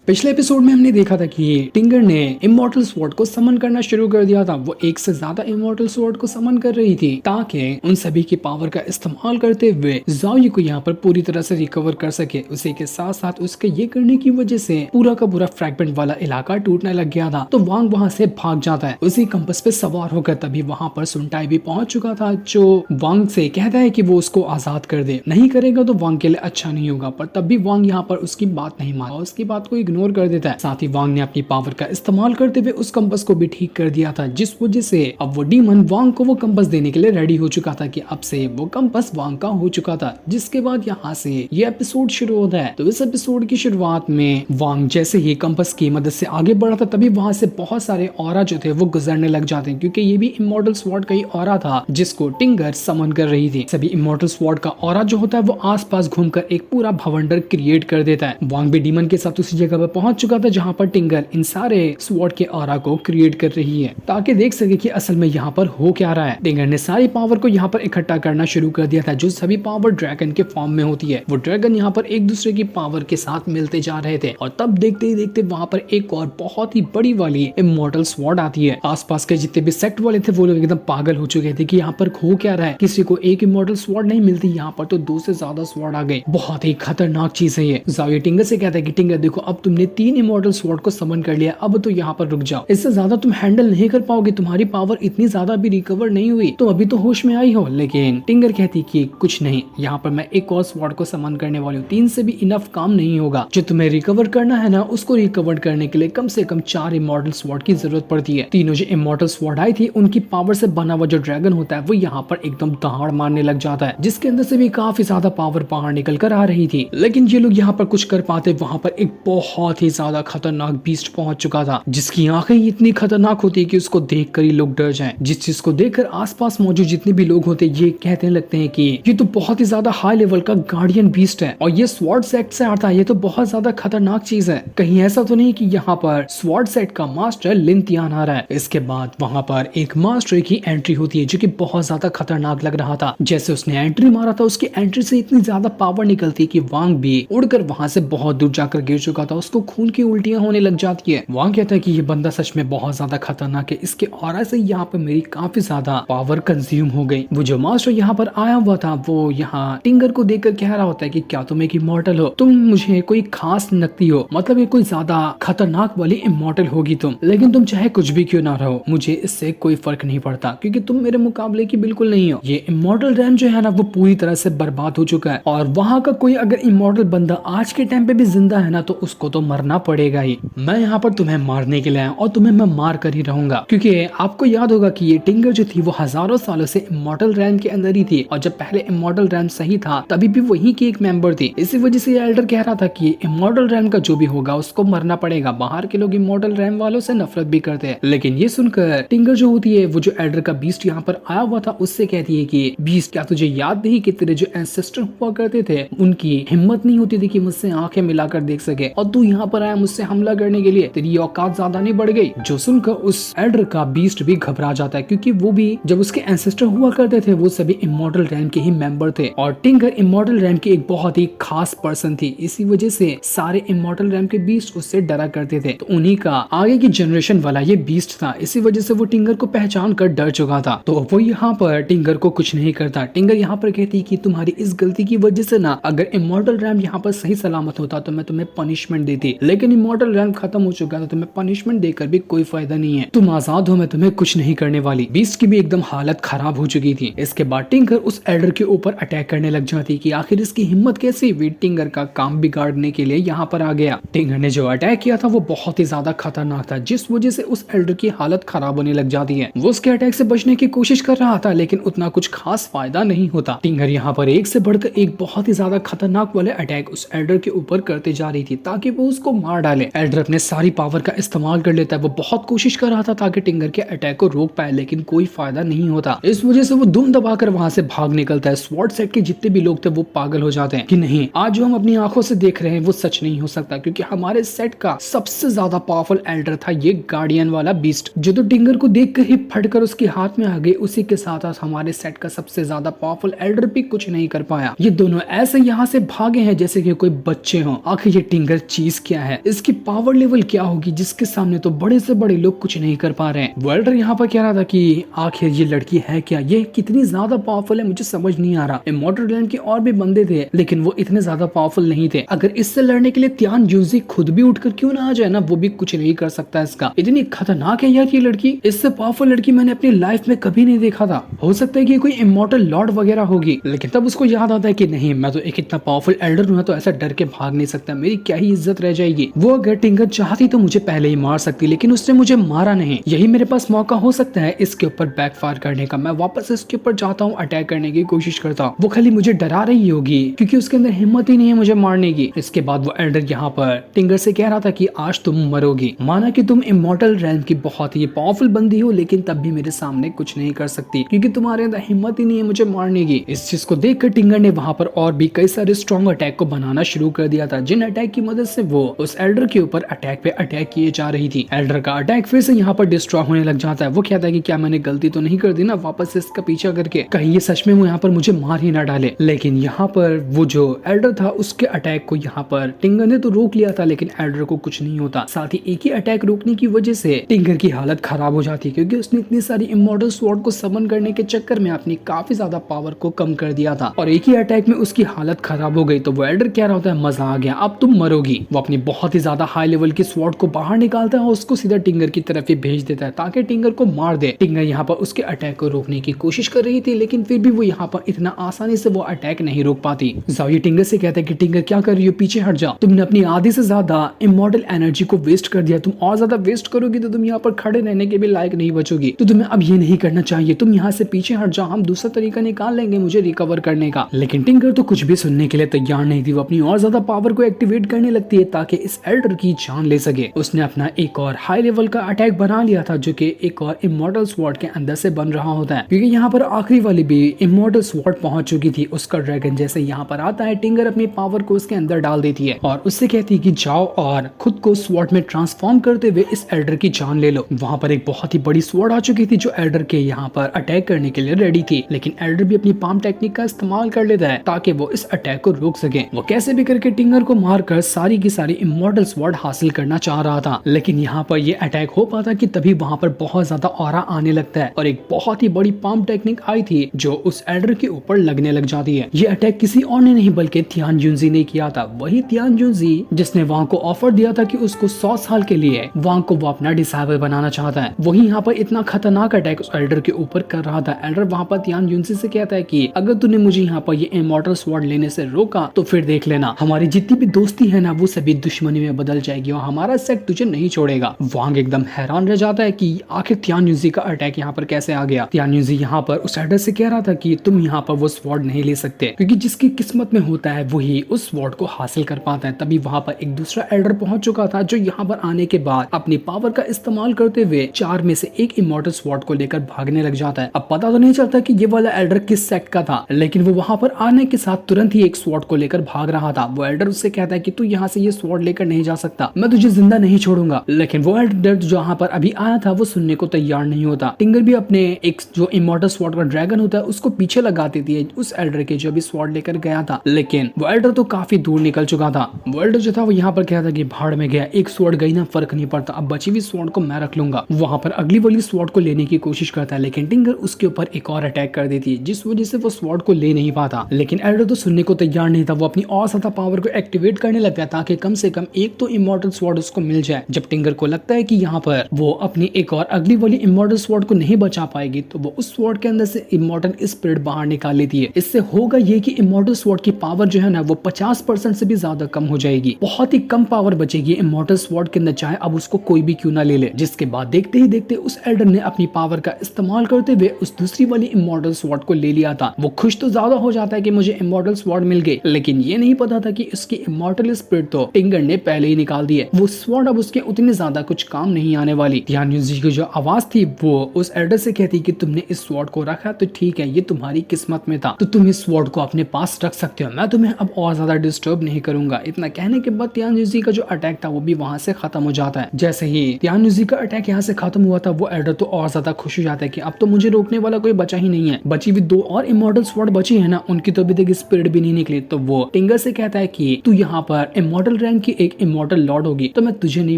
पिछले एपिसोड में हमने देखा था कि टिंगर ने इमॉर्टल स्वॉर्ड को समन करना शुरू कर दिया था। वो एक से ज्यादा इमॉर्टल स्वॉर्ड को समन कर रही थी ताकि उन सभी की पावर का इस्तेमाल करते हुए ज़ाओयी को यहाँ पर पूरी तरह से रिकवर कर सके। उसी के साथ साथ उसके ये करने की वजह से पूरा का पूरा फ्रैगमेंट वाला इलाका टूटने लग गया था। तो वांग वहाँ से भाग जाता है उसी कंपस पे सवार होकर। तभी वहाँ पर सुनटाई भी पहुंच चुका था जो वांग से कहता है कि वो उसको आजाद कर दे। नहीं करेगा तो वांग के लिए अच्छा नहीं होगा। पर तब भी वांग यहाँ पर उसकी बात नहीं माना, उसकी बात को इग्नोर कर देता है। साथ ही वांग ने अपनी पावर का इस्तेमाल करते हुए उस कंपस को भी ठीक कर दिया था, जिस वजह से अब वो डीमन वांग को वो कंपस देने के लिए रेडी हो चुका था कि अब से वो कंपस वांग का हो चुका था। जिसके बाद यहाँ से ये एपिसोड शुरू होता है। तो इस एपिसोड की शुरुआत में वांग जैसे ही कंपस की मदद से आगे बढ़ा था तभी वहां से बहुत सारे ऑरा जो थे वो गुजरने लग जाते हैं, क्योंकि ये भी इमॉर्टल स्वॉर्ड का ही ऑरा था जिसको टिंगर समन कर रही थी। सभी इमॉर्टल स्वॉर्ड का ऑरा जो होता है वो आसपास घूमकर एक पूरा भवंडर क्रिएट कर देता है। वांग भी डीमन के साथ उसी जगह पर पहुंच चुका था जहां पर टिंगर इन सारे स्वॉर्ड के ऑरा को क्रिएट कर रही है ताकि देख सके कि असल में यहाँ पर हो क्या रहा है। टिंगर ने सारी पावर को यहाँ पर इकट्ठा करना शुरू कर दिया था, जो सभी पावर ड्रैगन के फॉर्म में होती है। वो ड्रैगन यहाँ पर एक दूसरे की पावर के साथ मिलते जा रहे थे और तब देखते ही देखते वहां पर एक और बहुत ही बड़ी वाली इमॉर्टल स्वॉर्ड आती है। आसपास के जितने भी सेक्ट वाले थे वो लोग एकदम पागल हो चुके थे कि यहाँ पर हो क्या रहा है। किसी को एक इमॉर्टल स्वॉर्ड नहीं मिलती, यहाँ पर तो 2 से ज्यादा स्वॉर्ड आ गए। बहुत ही खतरनाक चीज है ये। ज़ाओयी टिंगर से कहता है कि टिंगर देखो, अब तुमने 3 इमॉर्टल स्वॉर्ड को समन कर लिया, अब तो यहाँ पर रुक जाओ, इससे ज्यादा तुम हैंडल नहीं कर पाओगे, तुम्हारी पावर इतनी ज्यादा भी रिकवर नहीं हुई, तुम अभी तो होश में आई हो। लेकिन टिंगर कहती कि कुछ नहीं, यहाँ पर मैं एक और स्वॉर्ड को समन करने वाली हूँ, 3 से भी इनफ काम नहीं होगा। जो तुम्हें रिकवर करना है ना, उसको रिकवर करने के लिए कम से कम 4 इमॉर्टल स्वॉर्ड की जरूरत पड़ती है। तीनों जो इमॉर्टल स्वॉर्ड आई थी उनकी पावर से बना हुआ जो ड्रैगन होता है वो यहाँ पर एकदम दहाड़ मारने लग जाता है, जिसके अंदर से भी काफी ज्यादा पावर बाहर निकल कर आ रही थी। लेकिन ये लोग यहाँ पर कुछ कर पाते, वहां पर एक बहुत ही ज्यादा खतरनाक बीस्ट पहुंच चुका था जिसकी आंखें इतनी खतरनाक होती है कि उसको देखकर ही लोग डर जाएं। जिस चीज को देखकर आसपास मौजूद जितने भी लोग होते ये कहने लगते हैं कि ये तो बहुत ही ज्यादा हाई लेवल का गार्डियन बीस्ट है और ये स्वॉर्ड सेट से आता है, ये तो बहुत ज्यादा खतरनाक चीज है। कहीं ऐसा तो नहीं कि यहाँ पर स्वॉर्ड सेट का मास्टर लिन तियान आ रहा है। इसके बाद वहां पर एक मास्टर की एंट्री होती है जो कि बहुत ज्यादा खतरनाक लग रहा था। जैसे उसने एंट्री मारा था उसकी एंट्री से इतनी ज्यादा पावर निकलती कि वांग भी उड़कर वहां से बहुत दूर जाकर गिर चुका था। उसको खून की उल्टियां होने लग जाती है। वांग कहता है कि ये बंदा सच में बहुत ज्यादा खतरनाक है, इसके ऑरा से यहाँ पर मेरी काफी ज्यादा पावर कंज्यूम हो गई। वो जो मास्टर यहाँ पर आया हुआ था वो यहाँ टिंगर को देखकर कह रहा होता है कि क्या तुम एक इमॉर्टल हो, तुम मुझे कोई खास लगती हो, मतलब ये कोई ज्यादा खतरनाक वाली इमॉर्टल होगी तुम, लेकिन तुम चाहे कुछ भी क्यों ना रहो मुझे इससे कोई फर्क नहीं पड़ता क्योंकि तुम मेरे मुकाबले की बिल्कुल नहीं हो। ये इमॉर्टल रैम जो है ना वो पूरी तरह से बर्बाद हो चुका है और वहाँ का कोई अगर इमॉर्टल बंदा आज के टाइम पे भी जिंदा है ना तो उसको तो मरना पड़ेगा ही। मैं यहाँ पर तुम्हें मारने के लिए आया और तुम्हें मैं मार कर ही रहूंगा, क्योंकि आपको याद होगा कि ये टिंगर जो थी वो हजारों सालों से इमॉर्टल रैम के अंदर ही थी और जब पहले इमॉर्टल रैम सही था तभी भी वही की एक मेंबर थी। इसी वजह से एल्डर कह रहा था कि इमॉर्टल रैम का जो भी होगा उसको मरना पड़ेगा। बाहर के लोग इमॉर्टल रैम वालों से नफरत भी करते हैं। लेकिन ये सुनकर टिंगर जो होती है वो जो एल्डर का बीस्ट यहाँ पर आया हुआ था उससे कहती है कि बीस्ट, क्या तुझे याद नहीं कि तेरे जो एंसेस्टर हुआ करते थे उनकी हिम्मत नहीं होती थी कि मुझसे आंखें मिलाकर देख सके और तू यहाँ पर आया मुझसे हमला करने के लिए, तेरी औकात ज्यादा नहीं बढ़ गई। जो सुनकर उस एल्डर का बीस्ट भी घबरा जाता है क्योंकि वो भी जब उसके एंसेस्टर हुआ करते थे वो सभी इमॉर्टल रैम के ही मेंबर थे और टिंगर इमॉर्टल रैम की एक बहुत ही खास पर्सन थी। इसी वजह से सारे इमॉर्टल रैम के बीस्ट उससे डरा करते थे। तो उन्हीं का आगे की जनरेशन वाला ये बीस्ट था। इसी वजह से वो टिंगर को पहचान कर डर चुका था। तो वो यहाँ पर टिंगर को कुछ नहीं करता। टिंगर यहाँ पर कहती कि तुम्हारी इस गलती की वजह से ना अगर इमॉर्टल रैम यहाँ पर सही सलामत होता तो मैं तुम्हें पनिशमेंट देती, लेकिन इमॉर्टल रैम खत्म हो चुका था, तुम्हें पनिशमेंट देकर भी कोई फायदा नहीं है, तुम आजाद हो, मैं तुम्हें कुछ नहीं करने वाली। बीस्ट की भी एकदम हालत खराब हो चुकी थी। इसके बाद टिंगर उस एल्डर के ऊपर अटैक करने लग जाती कि आखिर इसकी हिम्मत कैसी हुई टिंगर का काम बिगाड़ने के लिए यहाँ पर आ गया। टिंगर ने जो अटैक किया था वो बहुत ही ज्यादा खतरनाक था, जिस वजह से उस एल्डर की हालत खराब होने लग जाती है। वो उसके अटैक से बचने की कोशिश कर रहा था लेकिन उतना कुछ खास फायदा नहीं होता। टिंगर यहाँ पर एक से बढ़कर एक बहुत ही ज्यादा खतरनाक वाले अटैक उस एल्डर के ऊपर करते जा रही थी ताकि वो उसको मार डाले। एल्डर अपने सारी पावर का इस्तेमाल कर लेता है। वो बहुत कोशिश कर रहा था ताकि टिंगर के अटैक को रोक पाए लेकिन कोई फायदा नहीं होता। इस वजह से वो दुम दबाकर वहां से भाग निकलता है। स्वॉर्ड सेट के जितने भी लोग थे वो पागल हो जाते हैं कि नहीं, आज जो हम अपनी आंखों से देख रहे हैं वो सच नहीं हो सकता, क्योंकि हमारे सेट का सबसे ज्यादा पावरफुल एल्डर था ये गार्डियन वाला बीस्ट, जो तो टिंगर को देखकर ही फटकर उसके हाथ में आ गई। उसी के साथ हमारे सेट का सबसे ज्यादा पावरफुल एल्डर भी कुछ नहीं कर पाया। ये दोनों ऐसे यहाँ से भागे हैं जैसे कि कोई बच्चे हों। आखिर ये टिंगर चीज चीज क्या है, इसकी पावर लेवल क्या होगी जिसके सामने तो बड़े से बड़े लोग कुछ नहीं कर पा रहे हैं। वो एल्डर यहाँ पर कह रहा था कि आखिर ये लड़की है क्या, ये कितनी ज्यादा पावरफुल है, मुझे समझ नहीं आ रहा। इमॉर्टल लैंड के और भी बंदे थे लेकिन वो इतने ज्यादा पावरफुल नहीं थे। अगर इससे लड़ने के लिए तियान जुनजी खुद भी उठकर क्यों ना आ जाए ना, वो भी कुछ नहीं कर सकता इसका। इतनी खतरनाक है यार ये लड़की, इससे पावरफुल लड़की मैंने अपनी लाइफ में कभी नहीं देखा था। हो सकता है कि कोई इमॉर्टल लॉर्ड वगैरह होगी, लेकिन तब उसको याद आता है कि नहीं, मैं तो एक इतना पावरफुल एल्डर हूँ, तो ऐसा डर के भाग नहीं सकता, मेरी क्या ही इज्जत रह जाएगी। वो अगर टिंगर चाहती तो मुझे पहले ही मार सकती, लेकिन उसने मुझे मारा नहीं। यही मेरे पास मौका हो सकता है इसके ऊपर बैकफायर करने का। मैं वापस इसके ऊपर जाता हूँ, अटैक करने की कोशिश करता हूँ। वो खाली मुझे डरा रही होगी क्योंकि उसके अंदर हिम्मत ही नहीं है मुझे मारने की। इसके बाद वो एल्डर यहाँ पर टिंगर से कह रहा था कि आज तुम मरोगी। माना कि तुम इमॉर्टल रैल्म की बहुत ही पावरफुल बंदी हो, लेकिन तब भी मेरे सामने कुछ नहीं कर सकती क्योंकि तुम्हारे अंदर हिम्मत ही नहीं है मुझे मारने की। इस चीज को देखकर टिंगर ने वहां पर और भी कई सारे स्ट्रॉन्ग अटैक को बनाना शुरू कर दिया था, जिन अटैक की मदद से वो उस एल्डर के ऊपर अटैक पे अटैक किए जा रही थी। एल्डर का अटैक फिर से यहाँ पर डिस्ट्रॉय होने लग जाता है। वो कहता है कि क्या मैंने गलती तो नहीं कर दी ना वापस से इसका पीछा करके, कहीं ये सच में वो यहाँ पर मुझे मार ही ना डाले। लेकिन यहाँ पर वो जो एल्डर था उसके अटैक को यहाँ पर टिंगर ने तो रोक लिया था, लेकिन एल्डर को कुछ नहीं होता। साथ ही एक ही अटैक रोकने की वजह से टिंगर की हालत खराब हो जाती है क्योंकि उसने इतनी सारी इमॉर्टल स्वॉर्ड को समन करने के चक्कर में अपनी काफी ज्यादा पावर को कम कर दिया था और एक ही अटैक में उसकी हालत खराब हो गई। तो वो एल्डर कह रहा होता है मजा आ गया, अब तुम मरोगी। वो अपनी बहुत ही ज्यादा हाई लेवल की स्वॉर्ड को बाहर निकालता है और उसको सीधा टिंगर की तरफ ही भेज देता है ताकि टिंगर को मार दे। टिंगर यहाँ पर उसके अटैक को रोकने की कोशिश कर रही थी, लेकिन फिर भी वो यहाँ पर इतना आसानी से वो अटैक नहीं रोक पाती। ज़ाओ टिंगर से कहता है कि टिंगर क्या कर रही हो, पीछे हट जाओ, तुमने अपनी आधी से ज्यादा इमॉर्टल एनर्जी को वेस्ट कर दिया, तुम और ज्यादा वेस्ट करोगी तो तुम यहाँ पर खड़े रहने के भी लायक नहीं बचोगी, तो तुम्हें अब ये नहीं करना चाहिए, तुम यहाँ से पीछे हट जाओ, हम दूसरा तरीका निकाल लेंगे मुझे रिकवर करने का। लेकिन टिंगर तो कुछ भी सुनने के लिए तैयार नहीं थी। वो अपनी और ज्यादा पावर को एक्टिवेट करने लगती है ताकि इस एल्डर की जान ले सके। उसने अपना एक और हाई लेवल का अटैक बना लिया था जो कि एक और इमॉर्टल स्वॉर्ड के अंदर से बन रहा होता है, क्योंकि यहाँ पर आखिरी वाली भी इमॉर्टल स्वॉर्ड पहुंच चुकी थी। उसका ड्रैगन जैसे यहाँ पर आता है, टिंगर अपनी पावर को उसके अंदर डाल देती है और उससे कहती है कि जाओ और खुद को स्वॉर्ड में ट्रांसफॉर्म करते हुए इस एल्डर की जान ले लो। वहां पर एक बहुत ही बड़ी स्वॉर्ड आ चुकी थी जो एल्डर के यहाँ पर अटैक करने के लिए रेडी थी, लेकिन एल्डर भी अपनी पाम टेक्निक का इस्तेमाल कर लेता है ताकि वो इस अटैक को रोक सके। वो कैसे भी करके टिंगर को मारकर सारी की सारी इमॉर्टल स्वॉर्ड हासिल करना चाह रहा था, लेकिन यहाँ पर ये अटैक हो पाता कि तभी वहां पर बहुत ज्यादा ऑरा आने लगता है और एक बहुत ही बड़ी पाम टेक्निक आई थी जो उस एल्डर के ऊपर लगने लग जाती है। ये अटैक किसी और ने नहीं बल्कि तियान जुनजी ने किया था। वही तियान जुनजी जिसने वहां को ऑफर दिया था कि उसको 100 साल के लिए वहां को वो अपना डिसाइबल बनाना चाहता है। वही यहाँ पर इतना खतरनाक अटैक उस एल्डर के ऊपर कर रहा था। एल्डर वहां पर तियान जुनजी से कहता है कि अगर तूने मुझे यहाँ पर ये इमॉर्टल स्वॉर्ड लेने से रोका तो फिर देख लेना हमारी जितनी भी दोस्ती है ना वो सभी दुश्मनी में बदल जाएगी और हमारा सेट तुझे नहीं छोड़ेगा। वांग एकदम हैरान रह जाता है कि आखिर तियान जुनजी का अटैक यहाँ पर कैसे आ गया। तियान जुनजी यहाँ पर उस एल्डर से कह रहा था कि तुम यहाँ पर वो स्वॉर्ड नहीं ले सकते क्योंकि जिसकी किस्मत में होता है वही उस स्वॉर्ड को हासिल कर पाता है। तभी वहां पर एक दूसरा एल्डर पहुंच चुका था जो यहाँ पर आने के बाद अपनी पावर का इस्तेमाल करते हुए 4 में से एक इमॉर्टल स्वॉर्ड को लेकर भागने लग जाता है। अब पता तो नहीं चलता कि ये वाला एल्डर किस सेक्ट का था, लेकिन वो वहां पर आने के साथ तुरंत ही एक स्वॉर्ड को लेकर भाग रहा था। वो एल्डर उससे कहता है कि तू यहाँ से ये स्वॉर्ड लेकर नहीं जा सकता, मैं तुझे जिंदा नहीं छोड़ूंगा। लेकिन वो एल्डर जहाँ पर अभी आया था वो सुनने को तैयार नहीं होता। टिंगर भी अपने एक जो इमॉर्टल स्वॉर्ड का ड्रैगन होता है उसको पीछे लगा देती है उस एल्डर के जो अभी स्वॉर्ड लेकर गया था, लेकिन वो एल्डर तो काफी दूर निकल चुका था। वो एल्डर जो था वो यहाँ पर कहता कि भाड़ में गया, एक स्वॉर्ड गई ना फर्क नहीं पड़ता, अब बची हुई स्वॉर्ड को मैं रख लूंगा। वहां पर अगली वाली स्वॉर्ड को लेने की कोशिश करता है, लेकिन टिंगर उसके ऊपर एक और अटैक कर देती है जिस वजह से वो स्वॉर्ड को ले नहीं पाता। लेकिन एल्डर तो सुनने को तैयार नहीं था। वो अपनी और ज्यादा पावर को एक्टिवेट करने लग गया ताकि कम से कम एक तो इमॉर्टल स्वॉर्ड उसको मिल जाए। जब टिंगर को लगता है कि यहाँ पर वो अपनी एक और अगली वाली इमॉर्टल स्वॉर्ड को नहीं बचा पाएगी तो वो उस स्वॉर्ड के अंदर से इमॉर्टल स्पिरिट बाहर निकाल लेती है। इससे होगा ये कि इमॉर्टल स्वॉर्ड की पावर जो है ना वो 50% से भी ज्यादा कम हो जाएगी। बहुत ही कम पावर बचेगी इमॉर्टल स्वॉर्ड के अंदर, चाहे अब उसको कोई भी क्यों ना ले ले। जिसके बाद देखते ही देखते उस एल्डर ने अपनी पावर का इस्तेमाल करते हुए उस दूसरी वाली इमॉर्टल स्वॉर्ड को ले लिया था। वो खुश तो ज्यादा हो जाता है कि मुझे इमॉर्टल स्वॉर्ड मिल गई, लेकिन ये नहीं पता था कि इसकी इमॉर्टल स्पिरिट तो टिंगर ने पहले ही निकाल दी है। वो स्वॉर्ड अब उसके उतनी ज्यादा कुछ काम नहीं आने वाली। तियान जुनजी की जो आवाज थी वो उस एल्डर से कहती कि तुमने इस स्वॉर्ड को रखा तो ठीक है, ये तुम्हारी किस्मत में था, तो तुम इस स्वॉर्ड को अपने पास रख सकते हो, मैं तुम्हें अब और ज्यादा डिस्टर्ब नहीं करूंगा। इतना कहने के बाद तियान जुनजी का जो अटैक था वो भी वहां से खत्म हो जाता है। जैसे ही तियान जुनजी का अटैक यहाँ से खत्म हुआ था वो एल्डर तो और ज्यादा खुश हो जाता है कि अब तो मुझे रोकने वाला कोई बचा ही नहीं है। बची हुई 2 और इमॉर्टल स्वॉर्ड बची है ना, उनकी तो अभी तक स्पिरिट भी नहीं निकली। तो वो टिंगर से कहता है कि तू यहाँ पर इमॉर्टल रैंक की एक इमॉर्टल लॉर्ड होगी तो मैं तुझे नहीं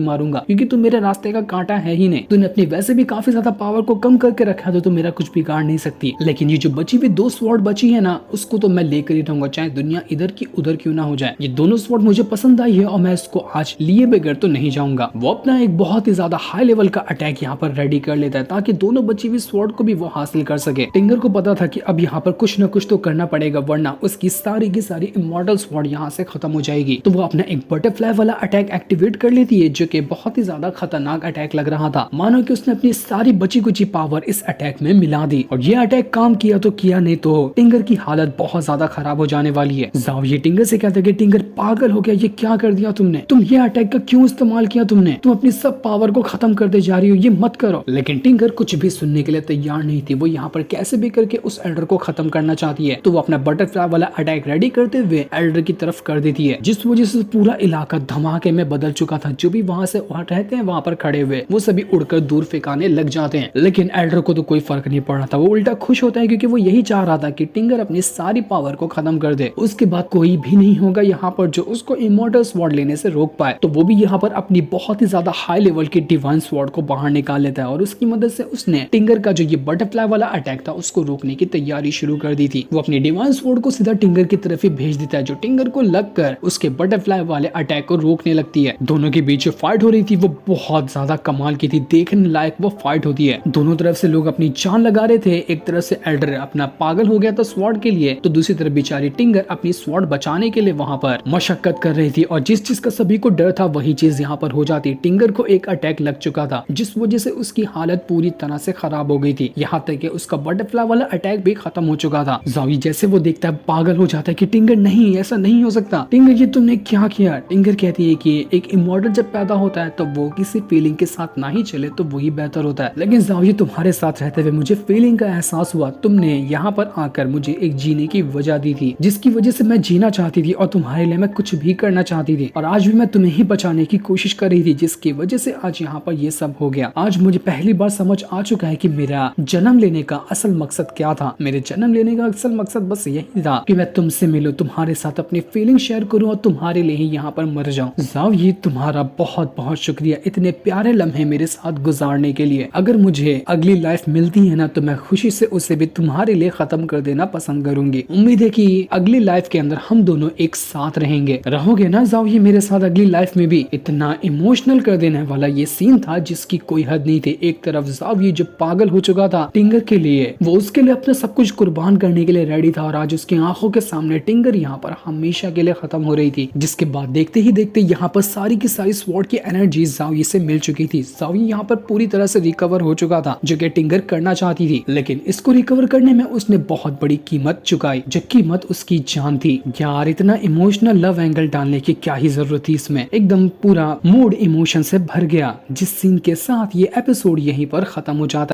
मारूंगा क्योंकि तू मेरे रास्ते का कांटा है ही नहीं। तूने अपनी वैसे भी काफी ज्यादा पावर को कम करके रखा है तो तू मेरा कुछ बिगाड़ नहीं सकती। लेकिन ये जो बची हुई 2 स्वॉर्ड बची है ना उसको तो मैं लेकर ही रहूंगा, चाहे दुनिया इधर की उधर क्यों ना हो जाए। ये दोनों स्वॉर्ड मुझे पसंद आई है और मैं इसको आज लिए बगैर तो नहीं जाऊंगा। वो अपना एक बहुत ही ज्यादा हाई लेवल का अटैक यहाँ पर रेडी कर लेता है ताकि दोनों बची हुई स्वॉर्ड को भी वो हासिल कर सके। टिंगर को पता था कि अब यहाँ पर कुछ न कुछ तो करना पड़ेगा वरना उसकी सारी की सारी इमॉर्टल स्वॉर्ड यहाँ से खत्म हो जाएगी। तो वो अपना एक बटरफ्लाई वाला अटैक एक्टिवेट कर लेती है जो कि बहुत ही ज्यादा खतरनाक अटैक लग रहा था। मानो कि उसने अपनी सारी बची कुची पावर इस अटैक में मिला दी और ये अटैक काम किया तो किया, नहीं तो टिंगर की हालत बहुत ज्यादा खराब हो जाने वाली है। जाओ ये टिंगर से कहता है कि टिंगर पागल हो गया, ये क्या कर दिया तुमने, तुम ये अटैक का क्यों इस्तेमाल किया, तुम अपनी सब पावर को खत्म करते जा रही हो, ये मत करो। लेकिन टिंगर कुछ भी सुनने के लिए तैयार नहीं थी। वो यहाँ पर कैसे भी करके उस एल्डर को खत्म करना चाहती है तो वो अपना बटरफ्लाई वाला अटैक रेडी करते हुए एल्डर की तरफ कर देती है, जिस वजह से पूरा इलाका धमाके में बदल चुका था। जो भी वहां से रहते हैं वहां पर खड़े हुए वो सभी उड़कर दूर फेंकाने लग जाते हैं। लेकिन एल्डर को तो कोई फर्क नहीं पड़ रहा था, वो उल्टा खुश होता है क्योंकि वो यही चाह रहा था कि टिंगर अपनी सारी पावर को खत्म कर दे। उसके बाद कोई भी नहीं होगा यहाँ पर जो उसको इमॉर्टल स्वॉर्ड लेने से रोक पाए। तो वो भी यहाँ पर अपनी बहुत ही ज्यादा हाई लेवल की डिवाइन स्वॉर्ड को बाहर निकाल लेता है और उसकी मदद से उसने टिंगर का जो ये बटरफ्लाई वाला अटैक था उसको रोकने की तैयारी शुरू कर दी थी। वो अपनी डिवाइन स्वॉर्ड को सीधा टिंगर की तरफ ही भेज देता है जो टिंगर को लगकर उसके बटरफ्लाई वाले अटैक को रोकने लगती है। दोनों के बीच जो फाइट हो रही थी वो बहुत ज्यादा कमाल की थी, देखने लायक वो फाइट होती है। दोनों तरफ से लोग अपनी जान लगा रहे थे। एक तरफ से एल्डर अपना पागल हो गया था स्वॉर्ड के लिए तो दूसरी तरफ बेचारी टिंगर अपनी स्वॉर्ड बचाने के लिए वहां पर मशक्कत कर रही थी और जिस चीज का सभी को डर था वही चीज यहाँ पर हो जाती। टिंगर को एक अटैक लग चुका था जिस वजह से उसकी हालत पूरी तरह से खराब हो गई थी, यहाँ तक कि उसका बटरफ्लाई वाला अटैक भी खत्म हो चुका था। जावी जैसे वो देखता है पागल हो जाता है कि टिंगर नहीं, ऐसा नहीं हो सकता, टिंगर ये तुमने क्या किया। टिंगर कहती है कि एक इमॉर्टल जब पैदा होता है तो वो किसी फीलिंग के साथ ना ही चले तो वही बेहतर होता है। लेकिन जावी तुम्हारे साथ रहते हुए मुझे फीलिंग का एहसास हुआ, तुमने यहाँ पर आकर मुझे एक जीने की वजह दी थी जिसकी वजह से मैं जीना चाहती थी और तुम्हारे लिए मैं कुछ भी करना चाहती थी और आज भी मैं तुम्हें ही बचाने की कोशिश कर रही थी जिसकी वजह से आज यहाँ पर ये सब हो गया। आज मुझे पहली बार समझ आ चुका है कि मेरा जन्म लेने का असल मकसद क्या था। मेरे जन्म लेने का असल मकसद बस यही था कि मैं तुमसे मिलूं, तुम्हारे साथ अपनी फीलिंग शेयर करूं और तुम्हारे लिए ही यहाँ पर मर जाऊं। जाओ ये तुम्हारा बहुत बहुत शुक्रिया इतने प्यारे लम्हे मेरे साथ गुजारने के लिए। अगर मुझे अगली लाइफ मिलती है ना तो मैं खुशी से उसे भी तुम्हारे लिए खत्म कर देना पसंद करूंगी। उम्मीद है कि अगली लाइफ के अंदर हम दोनों एक साथ रहेंगे। रहोगे ना जाओ ये मेरे साथ अगली लाइफ में भी। इतना इमोशनल कर देने वाला ये सीन था जिसकी कोई हद नहीं थी। एक तरफ जाओ ये जो पागल हो चुका था टिंगर के लिए, वो उसके लिए अपना सब कुछ कुर्बान करने के लिए रेडी था और आज उसकी आंखों के सामने टिंगर यहाँ पर हमेशा के लिए खत्म हो रही थी। जिसके बाद देखते ही देखते यहाँ पर सारी की सारी स्वॉर्ड की एनर्जी जावी से मिल चुकी थी। जावी यहाँ पर पूरी तरह से रिकवर हो चुका था जो कि टिंगर करना चाहती थी, लेकिन इसको रिकवर करने में उसने बहुत बड़ी कीमत चुकाई जो कीमत उसकी जान थी। यार इतना इमोशनल लव एंगल डालने की क्या ही जरूरत थी, इसमें एकदम पूरा मूड इमोशन से भर गया। जिस सीन के साथ ये एपिसोड यहीं पर खत्म हो जाता